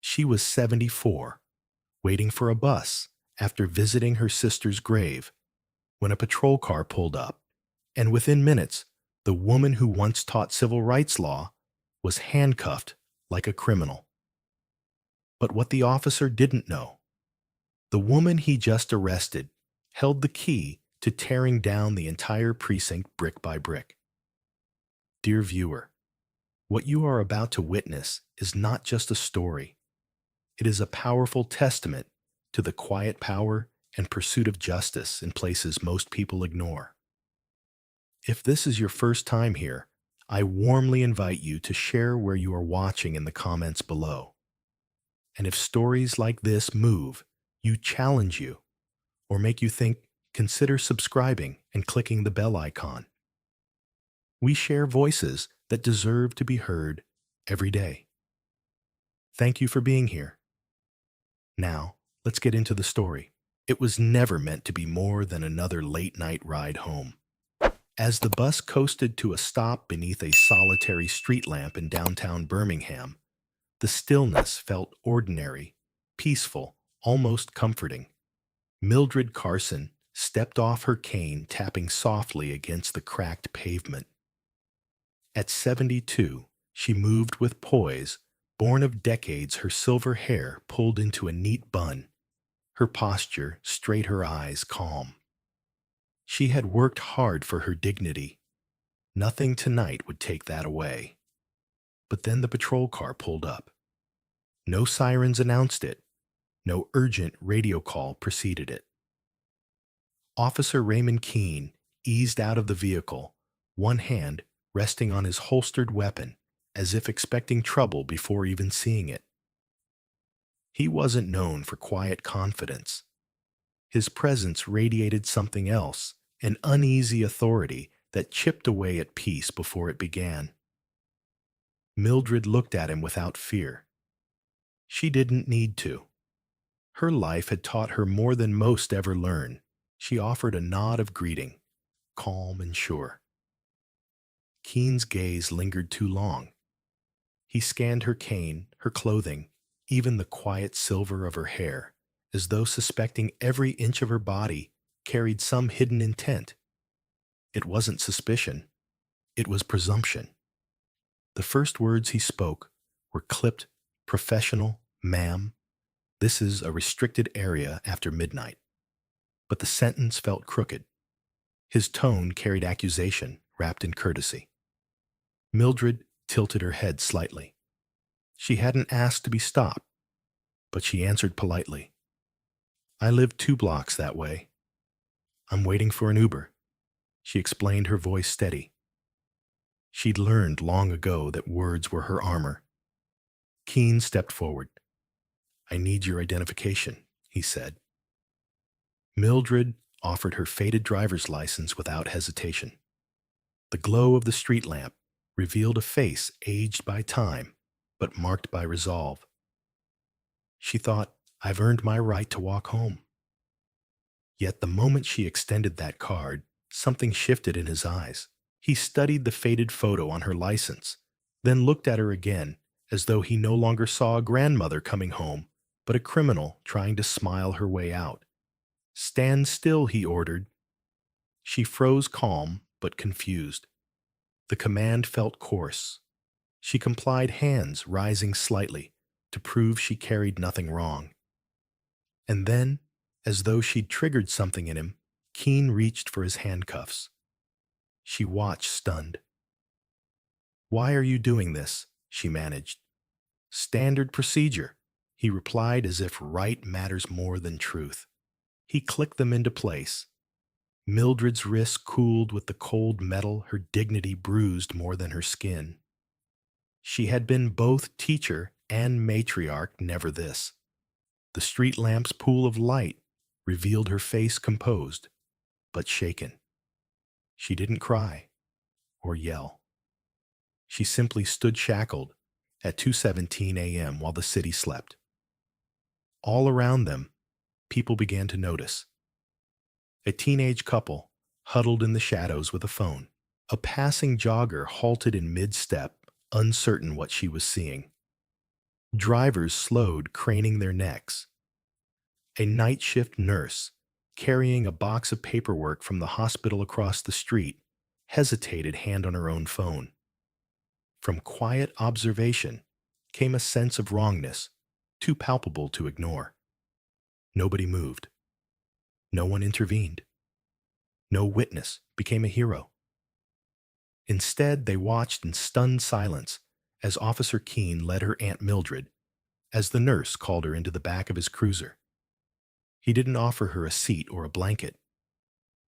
She was 74, waiting for a bus after visiting her sister's grave when a patrol car pulled up, and within minutes, the woman who once taught civil rights law was handcuffed like a criminal. But what the officer didn't know, the woman he just arrested held the key to tearing down the entire precinct brick by brick. Dear viewer, what you are about to witness is not just a story. It is a powerful testament to the quiet power and pursuit of justice in places most people ignore. If this is your first time here, I warmly invite you to share where you are watching in the comments below. And if stories like this move you, challenge you, or make you think, consider subscribing and clicking the bell icon. We share voices that deserve to be heard every day. Thank you for being here. Now, let's get into the story. It was never meant to be more than another late-night ride home. As the bus coasted to a stop beneath a solitary street lamp in downtown Birmingham, the stillness felt ordinary, peaceful, almost comforting. Mildred Carson stepped off her cane, tapping softly against the cracked pavement. At 72, she moved with poise, born of decades, her silver hair pulled into a neat bun, her posture straight, her eyes calm. She had worked hard for her dignity. Nothing tonight would take that away. But then the patrol car pulled up. No sirens announced it. No urgent radio call preceded it. Officer Raymond Keene eased out of the vehicle, one hand resting on his holstered weapon, as if expecting trouble before even seeing it. He wasn't known for quiet confidence. His presence radiated something else, an uneasy authority that chipped away at peace before it began. Mildred looked at him without fear. She didn't need to. Her life had taught her more than most ever learn. She offered a nod of greeting, calm and sure. Keene's gaze lingered too long. He scanned her cane, her clothing, even the quiet silver of her hair, as though suspecting every inch of her body carried some hidden intent. It wasn't suspicion. It was presumption. The first words he spoke were clipped, professional, ma'am. This is a restricted area after midnight. But the sentence felt crooked. His tone carried accusation wrapped in courtesy. Mildred tilted her head slightly. She hadn't asked to be stopped, but she answered politely. I live 2 blocks that way. I'm waiting for an Uber, she explained, her voice steady. She'd learned long ago that words were her armor. Keene stepped forward. I need your identification, he said. Mildred offered her faded driver's license without hesitation. The glow of the street lamp revealed a face aged by time, but marked by resolve. She thought, I've earned my right to walk home. Yet the moment she extended that card, something shifted in his eyes. He studied the faded photo on her license, then looked at her again, as though he no longer saw a grandmother coming home, but a criminal trying to smile her way out. Stand still, he ordered. She froze, calm but confused. The command felt coarse. She complied, hands rising slightly, to prove she carried nothing wrong. And then, as though she'd triggered something in him, Keene reached for his handcuffs. She watched, stunned. Why are you doing this? She managed. Standard procedure, he replied, as if right matters more than truth. He clicked them into place. Mildred's wrists cooled with the cold metal, her dignity bruised more than her skin. She had been both teacher and matriarch, never this. The street lamp's pool of light revealed her face composed, but shaken. She didn't cry or yell. She simply stood shackled at 2:17 a.m. while the city slept. All around them, people began to notice. A teenage couple huddled in the shadows with a phone. A passing jogger halted in mid-step, uncertain what she was seeing. Drivers slowed, craning their necks. A night shift nurse, carrying a box of paperwork from the hospital across the street, hesitated, hand on her own phone. From quiet observation came a sense of wrongness, too palpable to ignore. Nobody moved. No one intervened. No witness became a hero. Instead, they watched in stunned silence as Officer Keene led her Aunt Mildred, as the nurse called her into the back of his cruiser. He didn't offer her a seat or a blanket.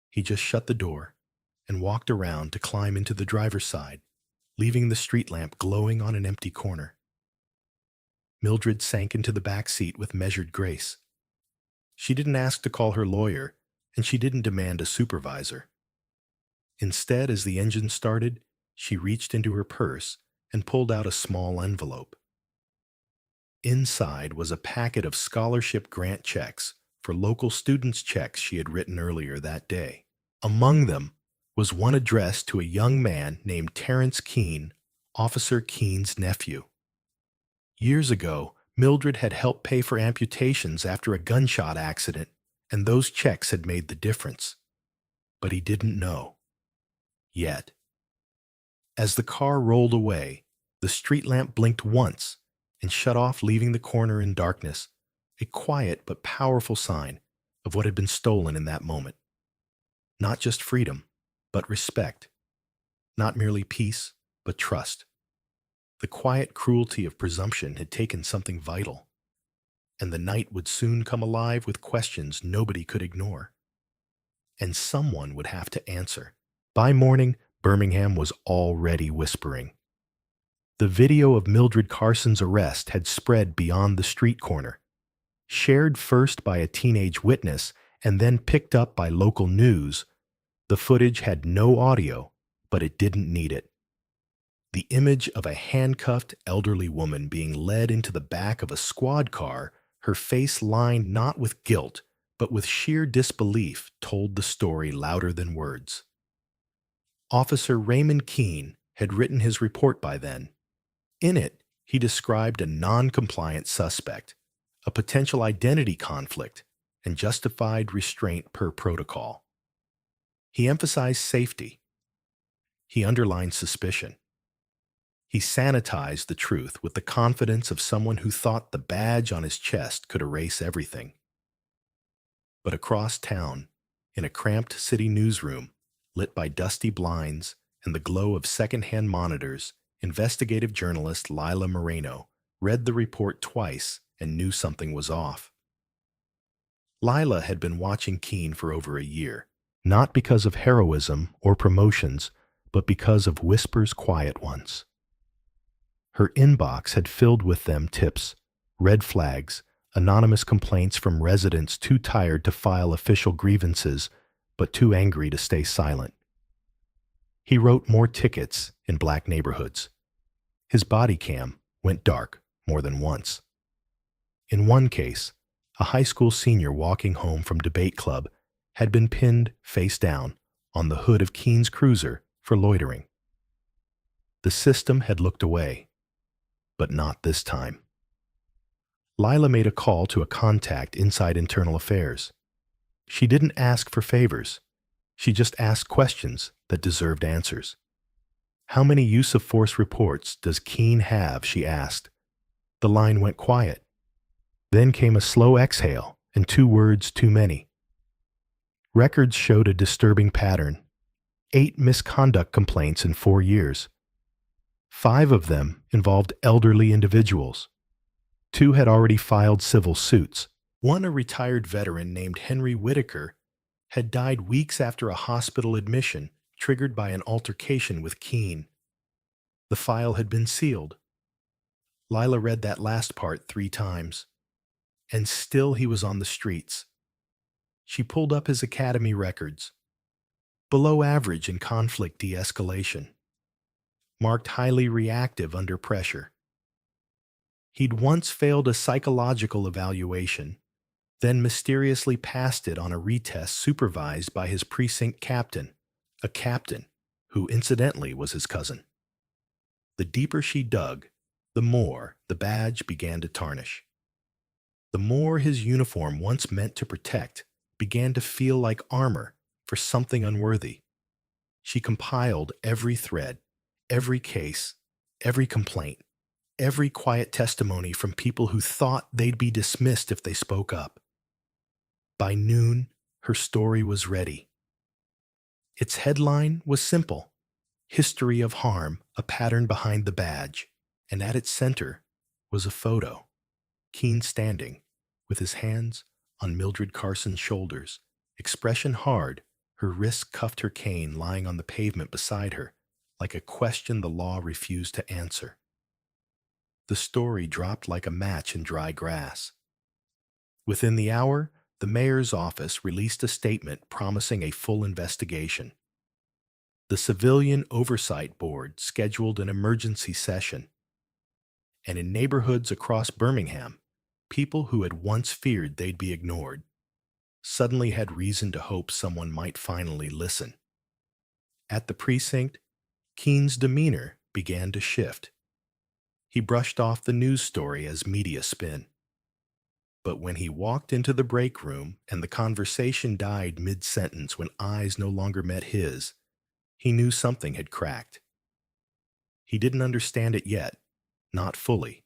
He just shut the door and walked around to climb into the driver's side, leaving the street lamp glowing on an empty corner. Mildred sank into the back seat with measured grace. She didn't ask to call her lawyer, and she didn't demand a supervisor. Instead, as the engine started, she reached into her purse and pulled out a small envelope. Inside was a packet of scholarship grant checks for local students' checks she had written earlier that day. Among them was one addressed to a young man named Terrence Keene, Officer Keene's nephew. Years ago, Mildred had helped pay for amputations after a gunshot accident, and those checks had made the difference. But he didn't know. Yet. As the car rolled away, the street lamp blinked once and shut off, leaving the corner in darkness, a quiet but powerful sign of what had been stolen in that moment. Not just freedom, but respect. Not merely peace, but trust. The quiet cruelty of presumption had taken something vital, and the night would soon come alive with questions nobody could ignore. And someone would have to answer. By morning, Birmingham was already whispering. The video of Mildred Carson's arrest had spread beyond the street corner, shared first by a teenage witness and then picked up by local news. The footage had no audio, but it didn't need it. The image of a handcuffed elderly woman being led into the back of a squad car, her face lined not with guilt, but with sheer disbelief, told the story louder than words. Officer Raymond Keene had written his report by then. In it, he described a non-compliant suspect, a potential identity conflict, and justified restraint per protocol. He emphasized safety. He underlined suspicion. He sanitized the truth with the confidence of someone who thought the badge on his chest could erase everything. But across town, in a cramped city newsroom, lit by dusty blinds and the glow of second-hand monitors, investigative journalist Lila Moreno read the report twice and knew something was off. Lila had been watching Keene for over a year, not because of heroism or promotions, but because of Whisper's quiet ones. Her inbox had filled with them tips, red flags, anonymous complaints from residents too tired to file official grievances, but too angry to stay silent. He wrote more tickets in black neighborhoods. His body cam went dark more than once. In one case, a high school senior walking home from debate club had been pinned face down on the hood of Keene's cruiser for loitering. The system had looked away, but not this time. Lila made a call to a contact inside Internal Affairs. She didn't ask for favors. She just asked questions that deserved answers. How many use of force reports does Keene have, she asked. The line went quiet. Then came a slow exhale and 2 words too many. Records showed a disturbing pattern. 8 misconduct complaints in 4 years. 5 of them involved elderly individuals. 2 had already filed civil suits. One, a retired veteran named Henry Whitaker, had died weeks after a hospital admission triggered by an altercation with Keene. The file had been sealed. Lila read that last part 3 times. And still he was on the streets. She pulled up his academy records. Below average in conflict de-escalation. Marked highly reactive under pressure. He'd once failed a psychological evaluation, then mysteriously passed it on a retest supervised by his precinct captain, a captain who incidentally was his cousin. The deeper she dug, the more the badge began to tarnish. The more his uniform, once meant to protect, began to feel like armor for something unworthy. She compiled every thread, every case, every complaint, every quiet testimony from people who thought they'd be dismissed if they spoke up. By noon, her story was ready. Its headline was simple: History of Harm, a Pattern Behind the Badge. And at its center was a photo, Keene standing, with his hands on Mildred Carson's shoulders, expression hard, her wrist cuffed, her cane lying on the pavement beside her, like a question the law refused to answer. The story dropped like a match in dry grass. Within the hour, the mayor's office released a statement promising a full investigation. The Civilian Oversight Board scheduled an emergency session. And in neighborhoods across Birmingham, people who had once feared they'd be ignored suddenly had reason to hope someone might finally listen. At the precinct, Keene's demeanor began to shift. He brushed off the news story as media spin. But when he walked into the break room and the conversation died mid-sentence when eyes no longer met his, he knew something had cracked. He didn't understand it yet, not fully,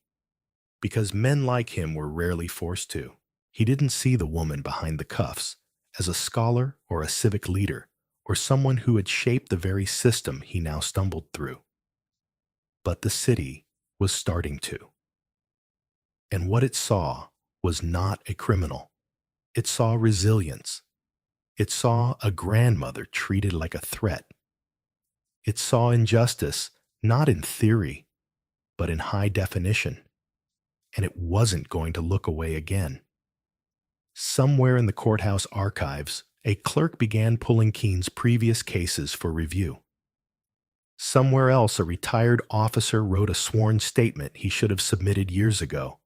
because men like him were rarely forced to. He didn't see the woman behind the cuffs as a scholar or a civic leader or someone who had shaped the very system he now stumbled through. But the city was starting to. And what it saw was not a criminal. It saw resilience. It saw a grandmother treated like a threat. It saw injustice, not in theory, but in high definition. And it wasn't going to look away again. Somewhere in the courthouse archives, a clerk began pulling Keene's previous cases for review. Somewhere else, a retired officer wrote a sworn statement he should have submitted years ago.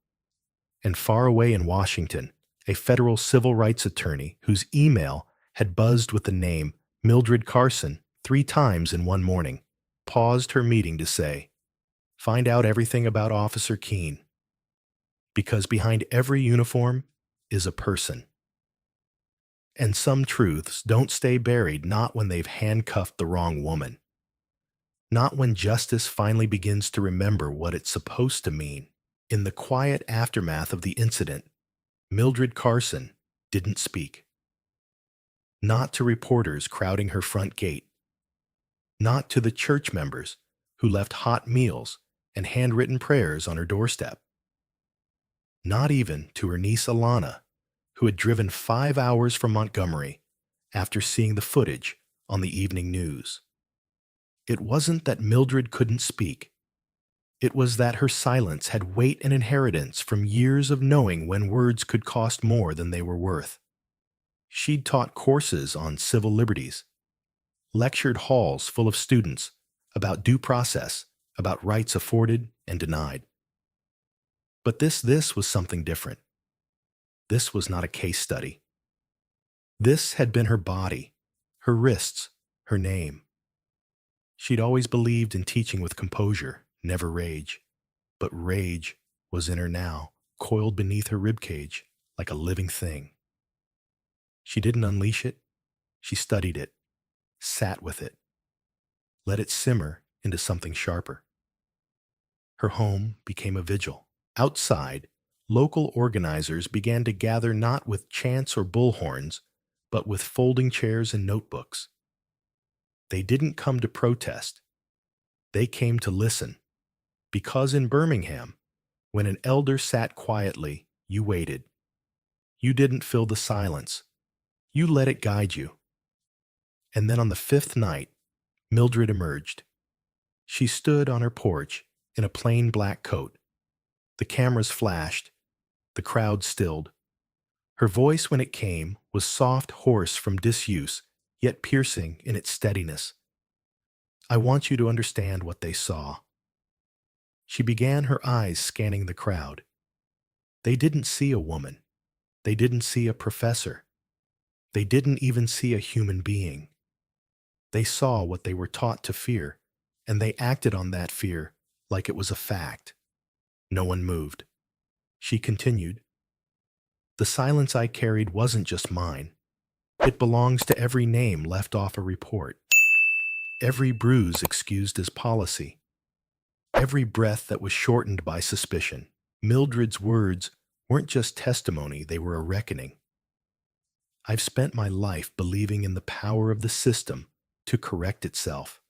And far away in Washington, a federal civil rights attorney whose email had buzzed with the name Mildred Carson 3 times in one morning paused her meeting to say, "Find out everything about Officer Keene. Because behind every uniform is a person. And some truths don't stay buried, not when they've handcuffed the wrong woman. Not when justice finally begins to remember what it's supposed to mean." In the quiet aftermath of the incident, Mildred Carson didn't speak. Not to reporters crowding her front gate. Not to the church members who left hot meals and handwritten prayers on her doorstep. Not even to her niece Alana, who had driven 5 hours from Montgomery after seeing the footage on the evening news. It wasn't that Mildred couldn't speak. It was that her silence had weight and inheritance from years of knowing when words could cost more than they were worth. She'd taught courses on civil liberties, lectured halls full of students about due process, about rights afforded and denied. But this was something different. This was not a case study. This had been her body, her wrists, her name. She'd always believed in teaching with composure, never rage. But rage was in her now, coiled beneath her ribcage like a living thing. She didn't unleash it. She studied it, sat with it, let it simmer into something sharper. Her home became a vigil. Outside, local organizers began to gather not with chants or bullhorns, but with folding chairs and notebooks. They didn't come to protest. They came to listen. Because in Birmingham, when an elder sat quietly, you waited. You didn't fill the silence. You let it guide you. And then on the 5th night, Mildred emerged. She stood on her porch in a plain black coat. The cameras flashed. The crowd stilled. Her voice, when it came, was soft, hoarse from disuse, yet piercing in its steadiness. "I want you to understand what they saw." She began, her eyes scanning the crowd. They didn't see a woman. They didn't see a professor. They didn't even see a human being. They saw what they were taught to fear, and they acted on that fear like it was a fact. No one moved. She continued, "The silence I carried wasn't just mine. It belongs to every name left off a report, every bruise excused as policy, every breath that was shortened by suspicion." Mildred's words weren't just testimony, they were a reckoning. "I've spent my life believing in the power of the system to correct itself.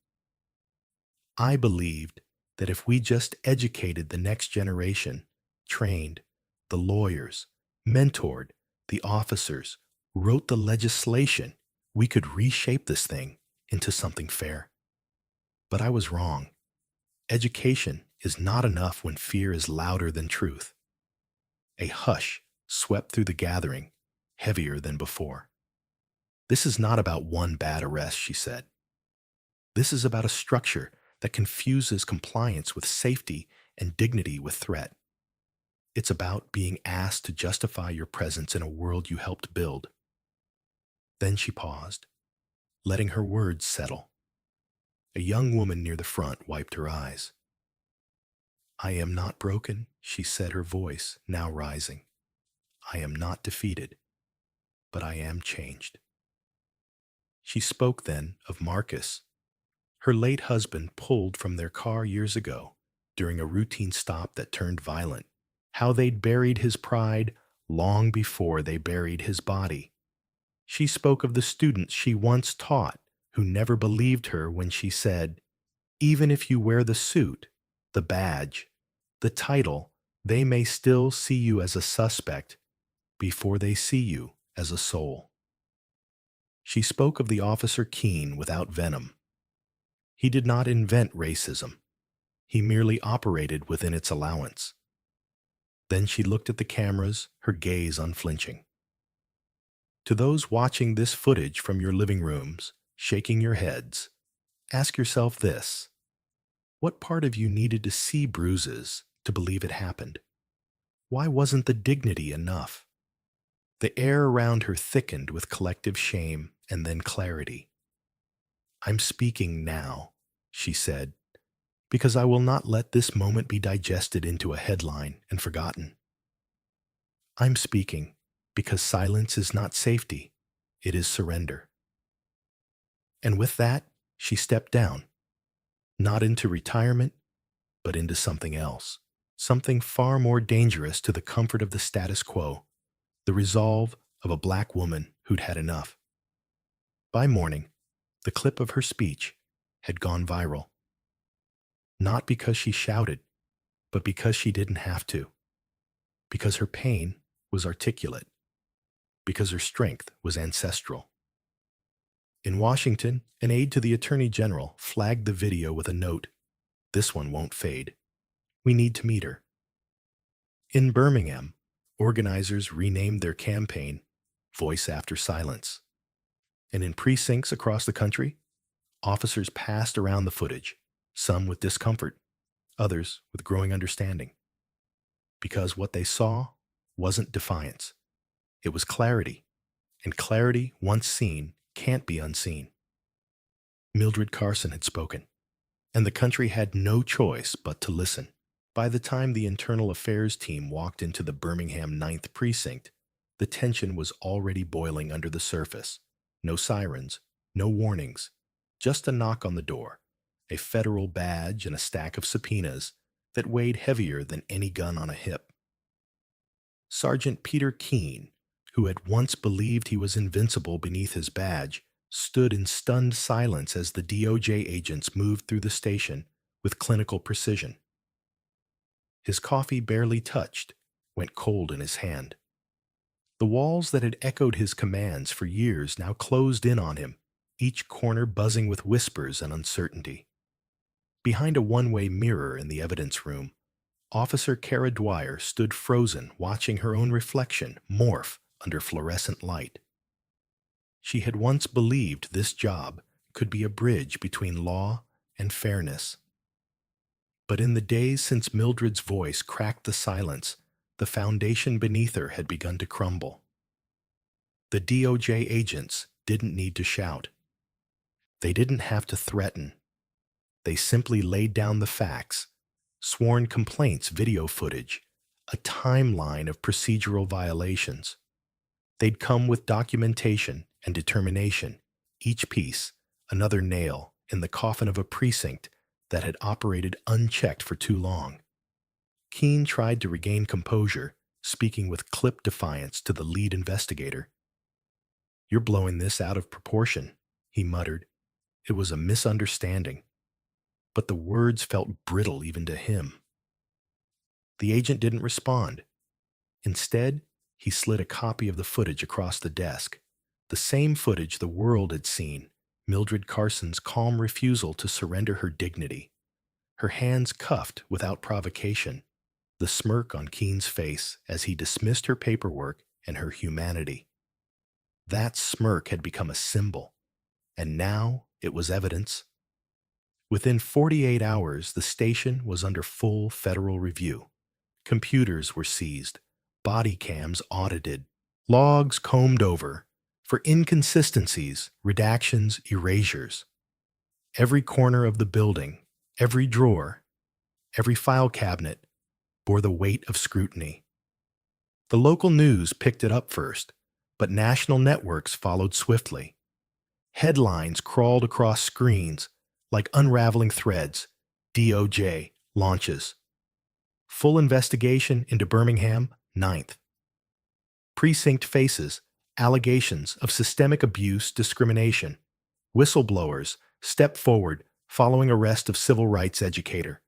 I believed that if we just educated the next generation, trained the lawyers, mentored the officers, wrote the legislation, we could reshape this thing into something fair. But I was wrong. Education is not enough when fear is louder than truth." A hush swept through the gathering, heavier than before. "This is not about one bad arrest," she said. "This is about a structure that confuses compliance with safety and dignity with threat. It's about being asked to justify your presence in a world you helped build." Then she paused, letting her words settle. A young woman near the front wiped her eyes. "I am not broken," she said, her voice now rising. "I am not defeated, but I am changed." She spoke then of Marcus, her late husband, pulled from their car years ago during a routine stop that turned violent. How they'd buried his pride long before they buried his body. She spoke of the students she once taught who never believed her when she said, "Even if you wear the suit, the badge, the title, they may still see you as a suspect before they see you as a soul." She spoke of the officer Keene without venom. He did not invent racism. He merely operated within its allowance. Then she looked at the cameras, her gaze unflinching. To those watching this footage from your living rooms, shaking your heads, ask yourself this: what part of you needed to see bruises to believe it happened? Why wasn't the dignity enough? The air around her thickened with collective shame and then clarity. "I'm speaking now," she said, "because I will not let this moment be digested into a headline and forgotten. I'm speaking because silence is not safety, it is surrender." And with that, she stepped down, not into retirement, but into something else, something far more dangerous to the comfort of the status quo, the resolve of a black woman who'd had enough. By morning, the clip of her speech had gone viral, not because she shouted, but because she didn't have to, because her pain was articulate, because her strength was ancestral. In Washington, an aide to the Attorney General flagged the video with a note, "This one won't fade. We need to meet her." In Birmingham, organizers renamed their campaign Voice After Silence. And in precincts across the country, officers passed around the footage, some with discomfort, others with growing understanding. Because what they saw wasn't defiance, it was clarity, and clarity, once seen, can't be unseen. Mildred Carson had spoken, and the country had no choice but to listen. By the time the Internal Affairs team walked into the Birmingham 9th Precinct, the tension was already boiling under the surface. No sirens, no warnings, just a knock on the door, a federal badge, and a stack of subpoenas that weighed heavier than any gun on a hip. Sergeant Peter Keene, who had once believed he was invincible beneath his badge, stood in stunned silence as the DOJ agents moved through the station with clinical precision. His coffee, barely touched, went cold in his hand. The walls that had echoed his commands for years now closed in on him, each corner buzzing with whispers and uncertainty. Behind a one-way mirror in the evidence room, Officer Kara Dwyer stood frozen, watching her own reflection morph under fluorescent light. She had once believed this job could be a bridge between law and fairness. But in the days since Mildred's voice cracked the silence, the foundation beneath her had begun to crumble. The DOJ agents didn't need to shout. They didn't have to threaten. They simply laid down the facts, sworn complaints video footage, a timeline of procedural violations. They'd come with documentation and determination, each piece another nail in the coffin of a precinct that had operated unchecked for too long. Keene tried to regain composure, speaking with clipped defiance to the lead investigator. "You're blowing this out of proportion," he muttered. It was a misunderstanding, but the words felt brittle even to him. The agent didn't respond. Instead, he slid a copy of the footage across the desk. The same footage the world had seen, Mildred Carson's calm refusal to surrender her dignity, her hands cuffed without provocation, the smirk on Keene's face as he dismissed her paperwork and her humanity. That smirk had become a symbol, and now it was evidence. Within 48 hours, the station was under full federal review. Computers were seized, body cams audited, logs combed over for inconsistencies, redactions, erasures. Every corner of the building, every drawer, every file cabinet bore the weight of scrutiny. The local news picked it up first, but national networks followed swiftly. Headlines crawled across screens like unraveling threads. DOJ launches. Full investigation into Birmingham, 9th. Precinct faces allegations of systemic abuse, discrimination. Whistleblowers step forward following arrest of civil rights educator.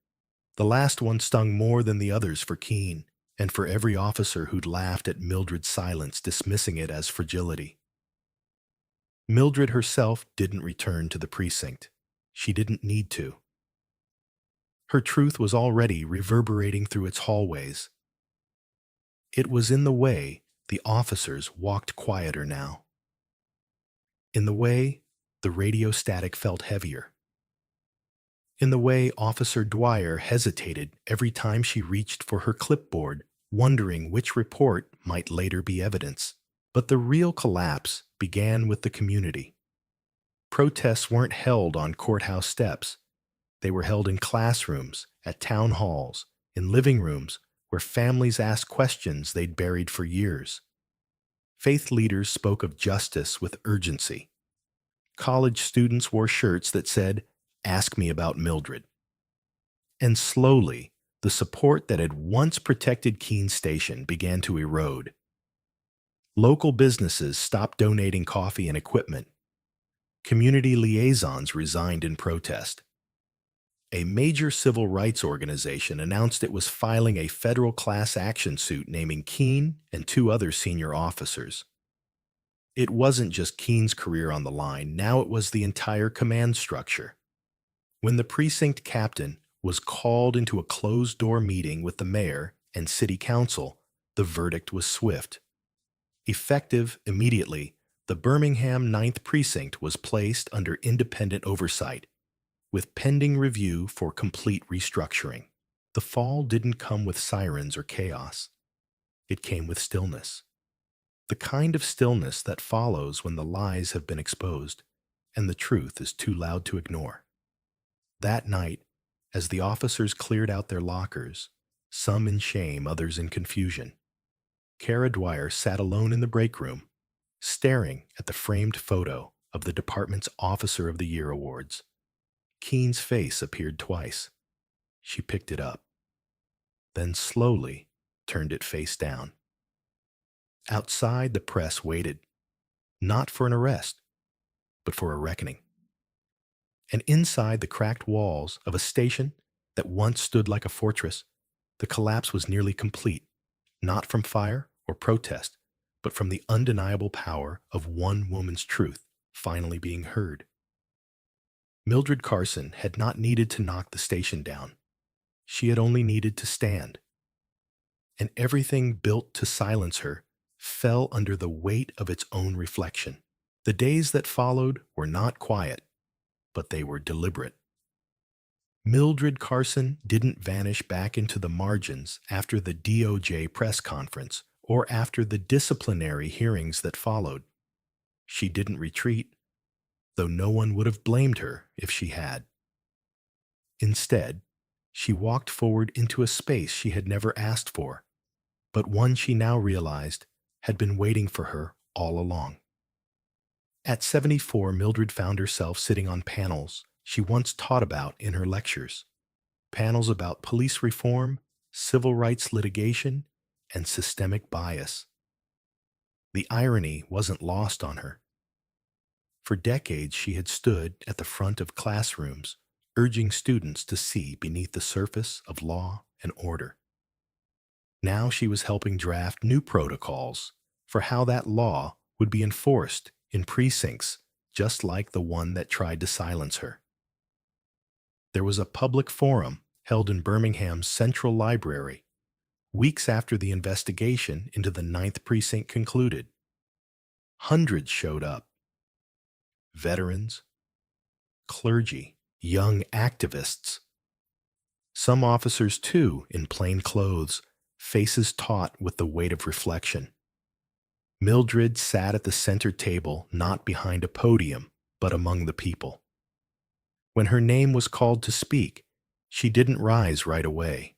The last one stung more than the others for Keene, and for every officer who'd laughed at Mildred's silence, dismissing it as fragility. Mildred herself didn't return to the precinct. She didn't need to. Her truth was already reverberating through its hallways. It was in the way the officers walked quieter now. In the way the radio static felt heavier. In the way Officer Dwyer hesitated every time she reached for her clipboard, wondering which report might later be evidence. But the real collapse began with the community. Protests weren't held on courthouse steps. They were held in classrooms, at town halls, in living rooms where families asked questions they'd buried for years. Faith leaders spoke of justice with urgency. College students wore shirts that said, "Ask me about Mildred." And slowly, the support that had once protected Keene Station began to erode. Local businesses stopped donating coffee and equipment. Community liaisons resigned in protest. A major civil rights organization announced it was filing a federal class action suit naming Keene and two other senior officers. It wasn't just Keene's career on the line, now it was the entire command structure. When the precinct captain was called into a closed-door meeting with the mayor and city council, the verdict was swift. Effective immediately, the Birmingham 9th Precinct was placed under independent oversight, with pending review for complete restructuring. The fall didn't come with sirens or chaos. It came with stillness. The kind of stillness that follows when the lies have been exposed and the truth is too loud to ignore. That night, as the officers cleared out their lockers, some in shame, others in confusion, Kara Dwyer sat alone in the break room, staring at the framed photo of the department's Officer of the Year awards. Keene's face appeared twice. She picked it up, then slowly turned it face down. Outside, the press waited, not for an arrest, but for a reckoning. And inside the cracked walls of a station that once stood like a fortress, the collapse was nearly complete, not from fire or protest, but from the undeniable power of one woman's truth finally being heard. Mildred Carson had not needed to knock the station down. She had only needed to stand. And everything built to silence her fell under the weight of its own reflection. The days that followed were not quiet, but they were deliberate. Mildred Carson didn't vanish back into the margins after the DOJ press conference or after the disciplinary hearings that followed. She didn't retreat, though no one would have blamed her if she had. Instead, She walked forward into a space she had never asked for, but one she now realized had been waiting for her all along. At 74, Mildred found herself sitting on panels she once taught about in her lectures. Panels about police reform, civil rights litigation, and systemic bias. The irony wasn't lost on her. For decades, she had stood at the front of classrooms, urging students to see beneath the surface of law and order. Now she was helping draft new protocols for how that law would be enforced in precincts just like the one that tried to silence her. There was a public forum held in Birmingham's Central Library weeks after the investigation into the Ninth Precinct concluded. Hundreds showed up: veterans, clergy, young activists. Some officers, too, in plain clothes, faces taut with the weight of reflection. Mildred sat at the center table, not behind a podium, but among the people. When her name was called to speak, she didn't rise right away.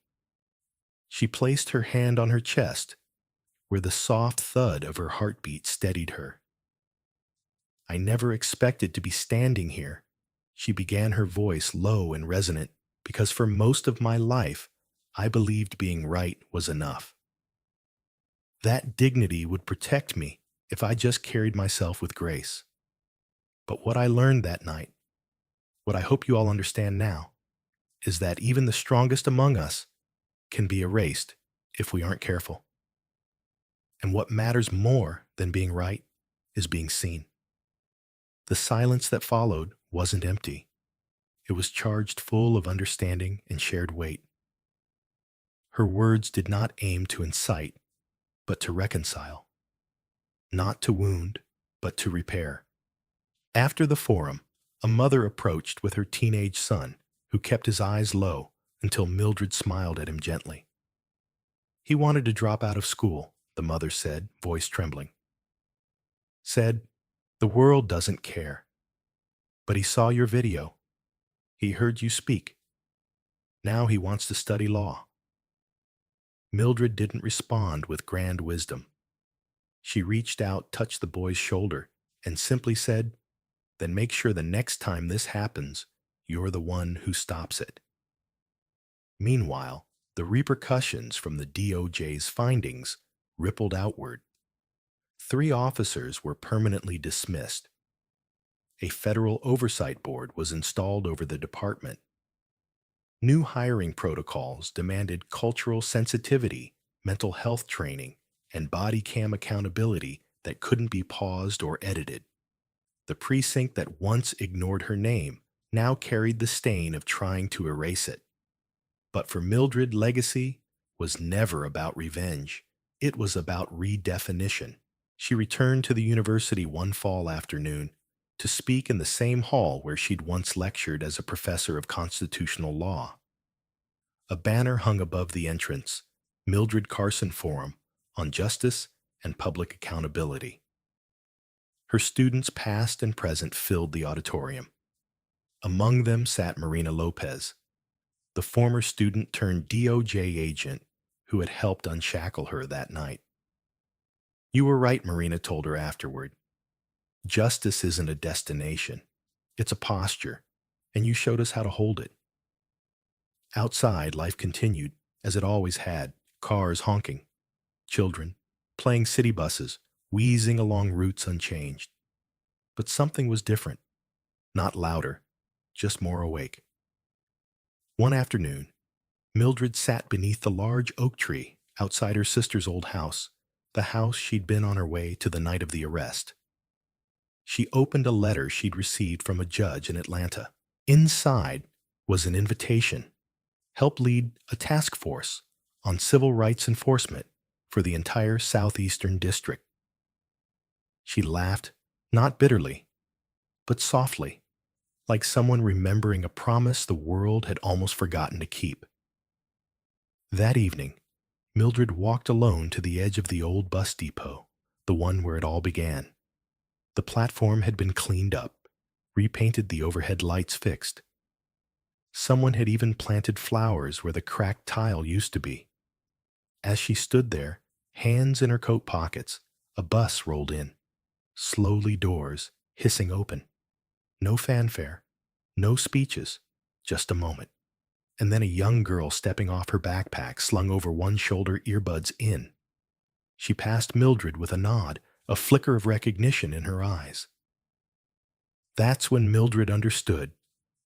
She placed her hand on her chest, where the soft thud of her heartbeat steadied her. "I never expected to be standing here," she began, her voice low and resonant, "because for most of my life, I believed being right was enough. That dignity would protect me if I just carried myself with grace. But what I learned that night, what I hope you all understand now, is that even the strongest among us can be erased if we aren't careful. And what matters more than being right is being seen." The silence that followed wasn't empty. It was charged full of understanding and shared weight. Her words did not aim to incite, but to reconcile. Not to wound, but to repair. After the forum, a mother approached with her teenage son, who kept his eyes low until Mildred smiled at him gently. "He wanted to drop out of school," the mother said, voice trembling. "Said, 'The world doesn't care. But he saw your video. He heard you speak. Now he wants to study law.'" Mildred didn't respond with grand wisdom. She reached out, touched the boy's shoulder, and simply said, "Then make sure the next time this happens, you're the one who stops it." Meanwhile, the repercussions from the DOJ's findings rippled outward. 3 officers were permanently dismissed. A federal oversight board was installed over the department. New hiring protocols demanded cultural sensitivity, mental health training, and body cam accountability that couldn't be paused or edited. The precinct that once ignored her name now carried the stain of trying to erase it. But for Mildred, legacy was never about revenge. It was about redefinition. She returned to the university one fall afternoon to speak in the same hall where she'd once lectured as a professor of constitutional law. A banner hung above the entrance, "Mildred Carson Forum on Justice and Public Accountability." Her students past and present filled the auditorium. Among them sat Marina Lopez, the former student turned DOJ agent who had helped unshackle her that night. "You were right," Marina told her afterward. "Justice isn't a destination. It's a posture, and you showed us how to hold it." Outside, life continued, as it always had, cars honking, children playing city buses, wheezing along routes unchanged. But something was different. Not louder, just more awake. One afternoon, Mildred sat beneath the large oak tree outside her sister's old house, the house she'd been on her way to the night of the arrest. She opened a letter she'd received from a judge in Atlanta. Inside was an invitation: help lead a task force on civil rights enforcement for the entire Southeastern District. She laughed, not bitterly, but softly, like someone remembering a promise the world had almost forgotten to keep. That evening, Mildred walked alone to the edge of the old bus depot, the one where it all began. The platform had been cleaned up, repainted, the overhead lights fixed. Someone had even planted flowers where the cracked tile used to be. As she stood there, hands in her coat pockets, a bus rolled in. Slowly doors hissing open. No fanfare, no speeches, just a moment. And then a young girl stepping off her backpack slung over one shoulder, earbuds in. She passed Mildred with a nod, a flicker of recognition in her eyes. That's when Mildred understood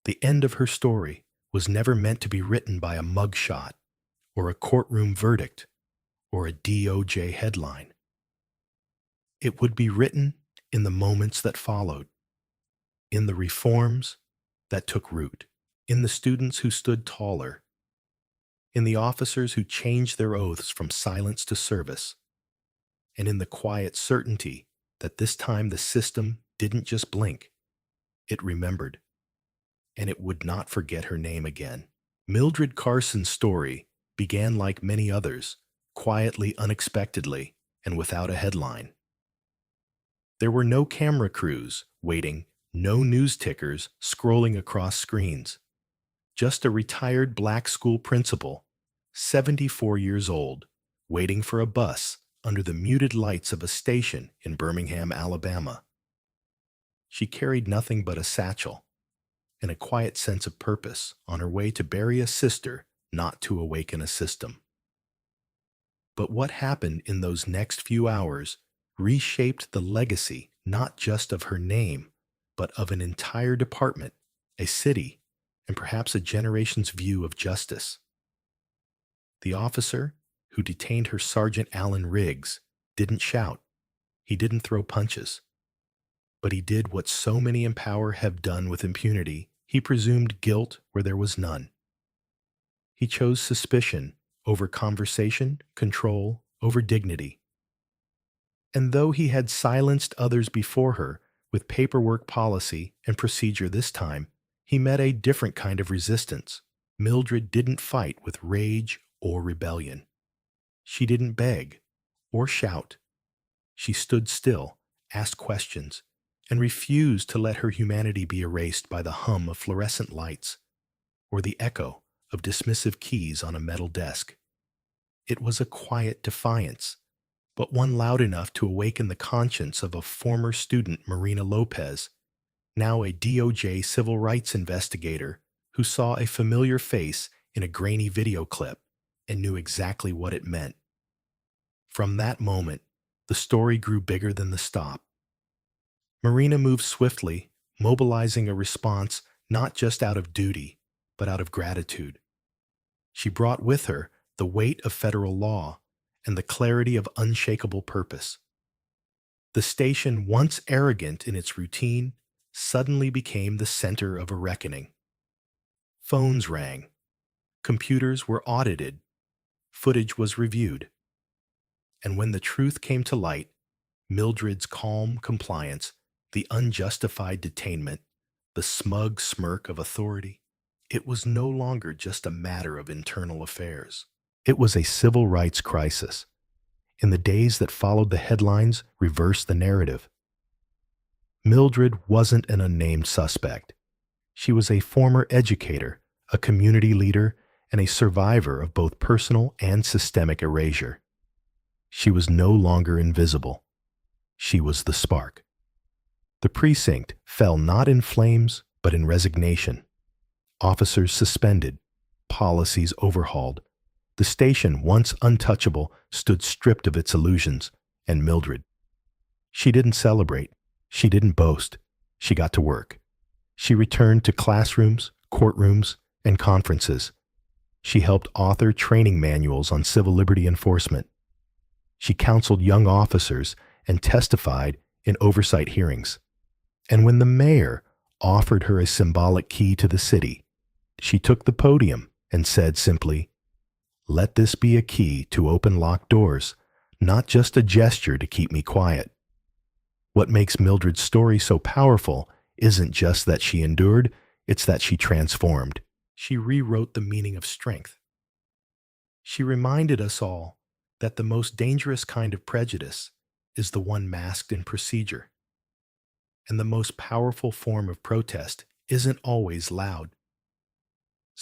the end of her story was never meant to be written by a mugshot or a courtroom verdict or a DOJ headline. It would be written in the moments that followed, in the reforms that took root, in the students who stood taller, in the officers who changed their oaths from silence to service, and in the quiet certainty that this time the system didn't just blink, it remembered, and it would not forget her name again. Mildred Carson's story began like many others, quietly, unexpectedly, and without a headline. There were no camera crews waiting, no news tickers scrolling across screens. Just a retired black school principal, 74 years old, waiting for a bus under the muted lights of a station in Birmingham, Alabama. She carried nothing but a satchel and a quiet sense of purpose on her way to bury a sister, not to awaken a system. But what happened in those next few hours reshaped the legacy not just of her name, but of an entire department, a city, and perhaps a generation's view of justice. The officer who detained her, Sergeant Alan Riggs, didn't shout. He didn't throw punches. But he did what so many in power have done with impunity. He presumed guilt where there was none. He chose suspicion over conversation, control over dignity. And though he had silenced others before her with paperwork, policy, and procedure this time, he met a different kind of resistance. Mildred didn't fight with rage or rebellion. She didn't beg or shout. She stood still, asked questions, and refused to let her humanity be erased by the hum of fluorescent lights or the echo of dismissive keys on a metal desk. It was a quiet defiance, but one loud enough to awaken the conscience of a former student, Marina Lopez, now a DOJ civil rights investigator who saw a familiar face in a grainy video clip and knew exactly what it meant. From that moment, the story grew bigger than the stop. Marina moved swiftly, mobilizing a response not just out of duty, but out of gratitude. She brought with her the weight of federal law and the clarity of unshakable purpose. The station, once arrogant in its routine, suddenly became the center of a reckoning. Phones rang. Computers were audited. Footage was reviewed. And when the truth came to light, Mildred's calm compliance, the unjustified detainment, the smug smirk of authority, it was no longer just a matter of internal affairs. It was a civil rights crisis. In the days that followed, the headlines reversed the narrative. Mildred wasn't an unnamed suspect. She was a former educator, a community leader, and a survivor of both personal and systemic erasure. She was no longer invisible. She was the spark. The precinct fell not in flames, but in resignation. Officers suspended, policies overhauled. The station, once untouchable, stood stripped of its illusions, and Mildred. She didn't celebrate. She didn't boast. She got to work. She returned to classrooms, courtrooms, and conferences. She helped author training manuals on civil liberty enforcement. She counseled young officers and testified in oversight hearings. And when the mayor offered her a symbolic key to the city, she took the podium and said simply, "Let this be a key to open locked doors, not just a gesture to keep me quiet." What makes Mildred's story so powerful isn't just that she endured, it's that she transformed. She rewrote the meaning of strength. She reminded us all that the most dangerous kind of prejudice is the one masked in procedure. And the most powerful form of protest isn't always loud.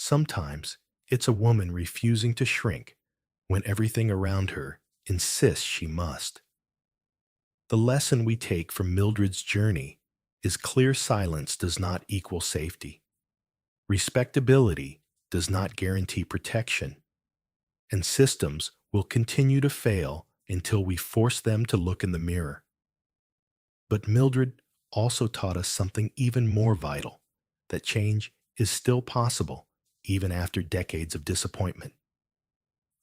Sometimes it's a woman refusing to shrink when everything around her insists she must. The lesson we take from Mildred's journey is clear silence does not equal safety. Respectability does not guarantee protection, and systems will continue to fail until we force them to look in the mirror. But Mildred also taught us something even more vital, that change is still possible even after decades of disappointment.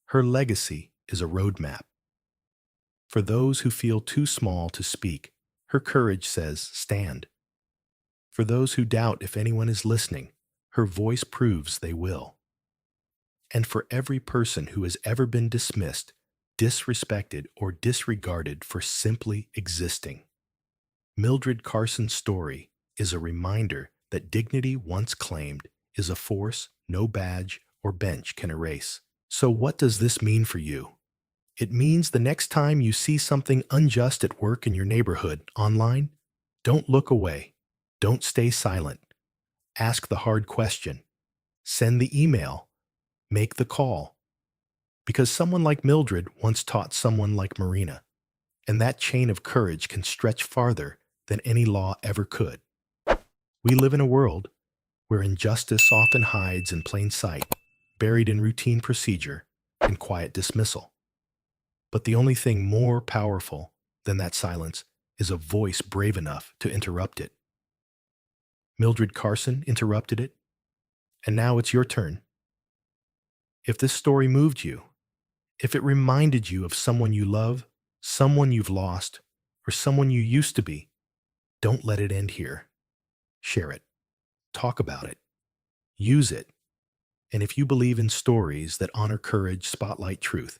Her legacy is a roadmap. For those who feel too small to speak, her courage says, "Stand." For those who doubt if anyone is listening, her voice proves they will. And for every person who has ever been dismissed, disrespected, or disregarded for simply existing, Mildred Carson's story is a reminder that dignity once claimed is a force no badge or bench can erase. So what does this mean for you? It means the next time you see something unjust at work in your neighborhood, online, don't look away. Don't stay silent. Ask the hard question. Send the email. Make the call. Because someone like Mildred once taught someone like Marina, and that chain of courage can stretch farther than any law ever could. We live in a world where injustice often hides in plain sight, buried in routine procedure and quiet dismissal. But the only thing more powerful than that silence is a voice brave enough to interrupt it. Mildred Carson interrupted it, and now it's your turn. If this story moved you, if it reminded you of someone you love, someone you've lost, or someone you used to be, don't let it end here. Share it. Talk about it. Use it. And if you believe in stories that honor courage, spotlight truth,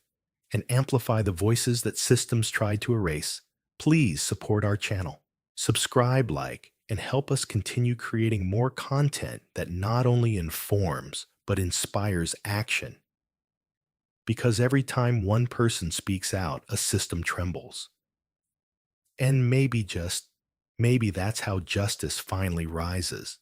and amplify the voices that systems tried to erase, please support our channel. Subscribe, like, and help us continue creating more content that not only informs, but inspires action. Because every time one person speaks out, a system trembles. And maybe that's how justice finally rises.